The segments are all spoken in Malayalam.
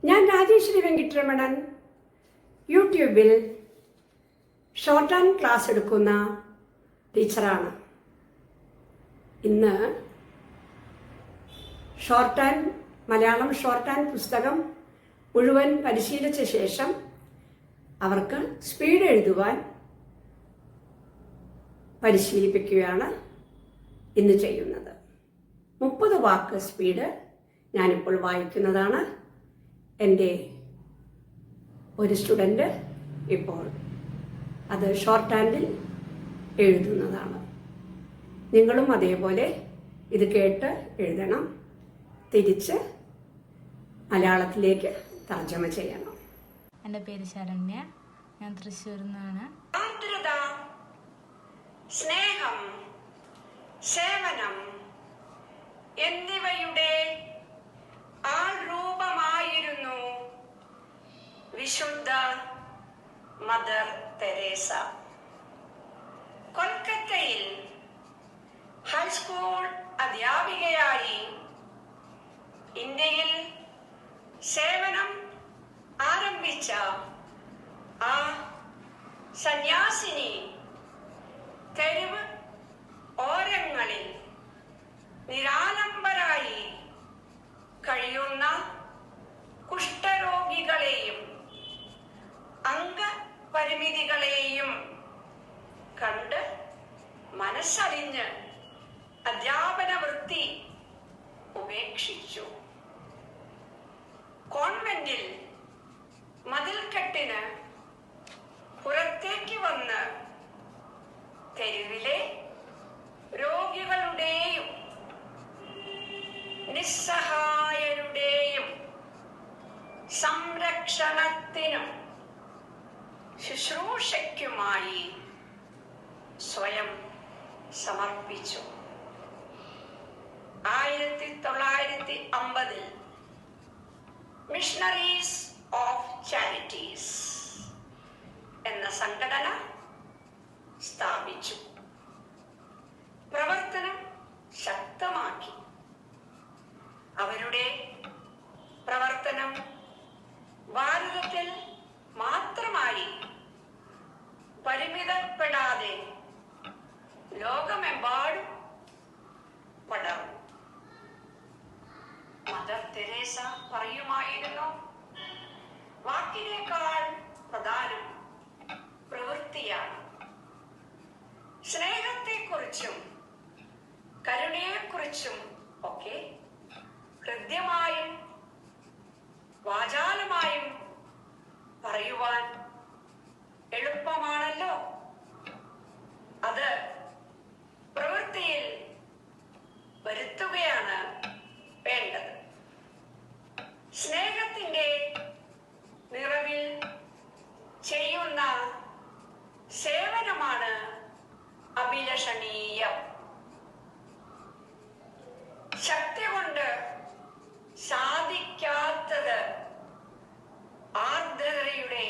ഞാൻ രാജേശ്വരി വെങ്കിട്ടരമണൻ യൂട്യൂബിൽ ഷോർട്ട് ഹാൻഡ് ക്ലാസ് എടുക്കുന്ന ടീച്ചറാണ്. ഇന്ന് short hand Malayalam short hand പുസ്തകം മുഴുവൻ പരിശീലിച്ച ശേഷം അവർക്ക് സ്പീഡ് എഴുതുവാൻ പരിശീലിപ്പിക്കുകയാണ് ഇന്ന് ചെയ്യുന്നത്. 30 വാക്ക് സ്പീഡ് ഞാനിപ്പോൾ വായിക്കുന്നതാണ്. എൻ്റെ ഒരു സ്റ്റുഡൻറ്റ് ഇപ്പോൾ അത് ഷോർട്ട് ഹാൻഡിൽ എഴുതുന്നതാണ്. നിങ്ങളും അതേപോലെ ഇത് കേട്ട് എഴുതണം, തിരിച്ച് മലയാളത്തിലേക്ക് തർജ്ജമ ചെയ്യണം. എൻ്റെ പേര് ശരണ്യ, ഞാൻ തൃശ്ശൂരിൽ നിന്നാണ്. ആർദ്രത, സ്നേഹം, സേവനം എന്നിവയുടെ ആൾരൂപമായിരുന്നു വിശുദ്ധ മദർ തെരേസ. കൊൽക്കത്തയിൽ ഹൈസ്കൂൾ അധ്യാപികയായി ഇന്ത്യയിൽ സേവനം ആരംഭിച്ച ആ സന്യാസിനി തെരുവ് ഓരങ്ങളിൽ നിരാലംബരായി കഴിയുന്ന കുഷ്ഠരോഗികളെയും അംഗപരിമിതികളെയും കണ്ട് മനസ്സറിഞ്ഞ് അധ്യാപന വൃത്തി ഉപേക്ഷിച്ചു. കോൺവെന്റിൽ മതിൽക്കെട്ടിന് പുറത്തേക്ക് വന്ന് തെരുവിലെ രോഗികളുടെയും നിസ്സഹായരുടെയും സംരക്ഷണത്തിനും ശുശ്രൂഷയ്ക്കുമായി സ്വയം സമർപ്പിച്ചു. 1950 മിഷണറീസ് ഓഫ് ചാരിറ്റീസ് എന്ന സംഘടന സ്ഥാപിച്ചു. പ്രവർത്തനം ശക്തമാക്കി. അവരുടെ പ്രവർത്തനം ഭാരതത്തിൽ മാത്രമായി പരിമിതപ്പെടാതെ ലോകമെമ്പാടും പടർന്നു. മദർ തെരേസ പറയുമായിരുന്നു, വാക്കിനേക്കാൾ പ്രധാനം പ്രവൃത്തിയാണ്. സ്നേഹത്തെക്കുറിച്ചും കരുണയെക്കുറിച്ചും ഒക്കെ ഹൃദ്യമായും വാചാലമായും പറയുവാൻ എളുപ്പമാണല്ലോ. അത് പ്രവൃത്തിയിൽ വരുത്തുകയാണ് വേണ്ടത്. സ്നേഹത്തിന്റെ നിറവിൽ ചെയ്യുന്ന സേവനമാണ് അഭിലഷണീയം. ശക്തി കൊണ്ട് സാധിക്കാത്തത് ആർദ്രതയുടെ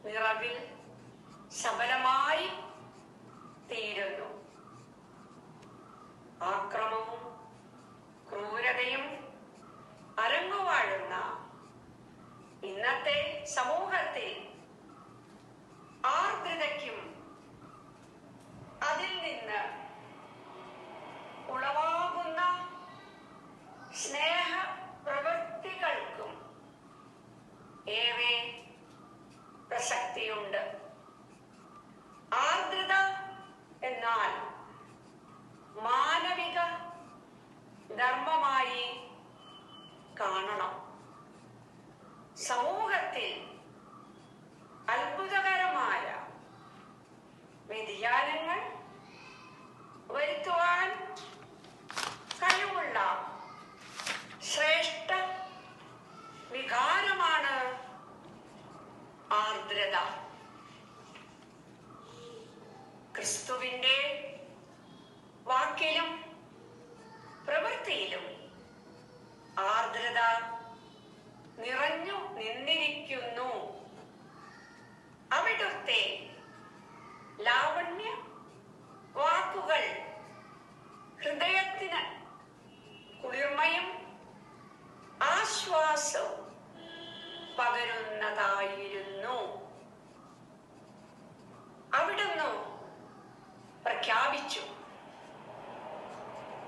നിറവിൽ സബലമായി തീരുന്നു. ആക്രമവും ക്രൂരതയും അരങ്ങുവാഴുന്ന ഇന്നത്തെ സമൂഹത്തിൽ ആർദ്രതയ്ക്കും അതിൽ നിന്ന് ഉളവാകുന്ന സ്നേഹ പ്രവൃത്തികൾക്കും ഏറെ പ്രസക്തിയുണ്ട്. ആർദ്രത എന്നാൽ മാനവിക ധർമ്മമായി കാണണം. സമൂഹത്തിൽ അത്ഭുതകരമായ വ്യതിയാനങ്ങൾ വരുത്തുവാൻ കഴിവുള്ള ശ്രേഷ്ഠ വികാരമാണ് ആർദ്രത. ക്രിസ്തുവിന്റെ വാക്കിലും പ്രവൃത്തിയിലും ആർദ്രത നിറഞ്ഞു നിന്നിരിക്കുന്നു. അവിടുത്തെ ലാവണ്യ വാക്കുകൾ ഹൃദയത്തിന് കുളിർമയും ആശ്വാസവും പകരുന്നതായിരുന്നു. അവിടുന്ന് പ്രഖ്യാപിച്ചു,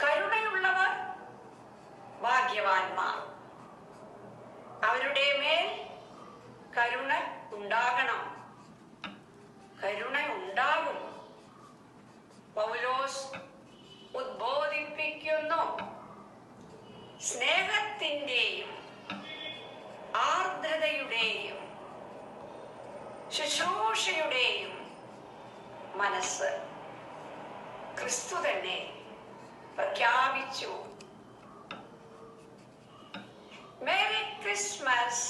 കരുണയുള്ളവർ ഭാഗ്യവാന്മാർ, അവരുടെ മേൽ കരുണ ഉണ്ടാകണം, കരുണ ഉണ്ടാകും. പൗലോസ് ഉദ്ബോധിപ്പിക്കുന്നു, സ്നേഹത്തിൻ്റെയും ആർദ്രതയുടെയും ശുശ്രൂഷയുടെയും മനസ്സ് ക്രിസ്തു തന്നെ പ്രഖ്യാപിച്ചു. Merry Christmas.